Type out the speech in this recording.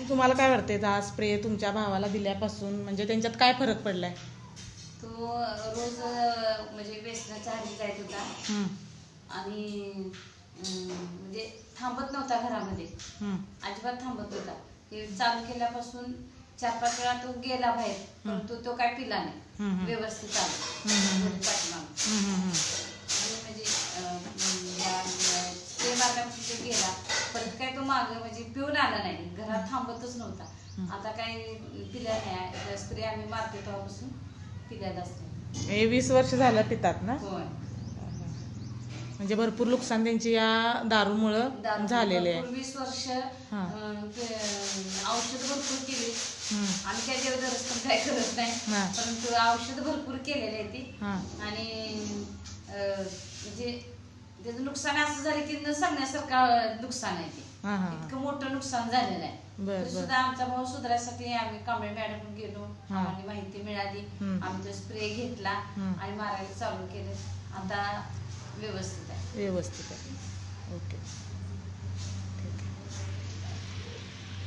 तुम्हाला काय वाटते हा स्प्रे तुमच्या भावाला दिल्यापासून म्हणजे त्यांच्यात काय फरक पडलाय? तो रोज म्हणजे व्यसनाच्या आधी जात होता आणि म्हणजे थांबत नव्हता घरामध्ये, अजिबात थांबत नव्हता. हे चालू केल्यापासून 4-5 वेळा तो गेला बाहेर, परंतु तो काय पिला नाही, व्यवस्थित आला पाठीमागं. म्हणजे स्प्रे मारल्यापासून तो गेला, परत काय तो मागं म्हणजे पिऊन आला नाही, घरात थांबतच नव्हता. आता काही पिल्या नाही, स्प्रे आम्ही मारतो तेव्हापासून पिल्यात असतो. हे 20 वर्ष झालं पितात ना? होय. म्हणजे भरपूर नुकसान त्यांची या दारूमुळं झालेले आहे. 20 वर्ष औषध भरपूर केली. आम्ही काय देवदरच पण काय करत नाही, परंतु औषध भरपूर केलेले आहे ती. आणि म्हणजे त्याचं नुकसान असं झालं की न सांगण्यासारखं नुकसान आहे ते. इतकं मोठं नुकसान झालेलं आहे. तरी सुद्धा आमचा भाऊ सुधारायसाठी आम्ही कांबळे मॅडम गेलो, आम्हाला माहिती मिळाली, आम्ही तो स्प्रे घेतला आणि मारायला चालू केलं. आता व्यवस्थित आहे.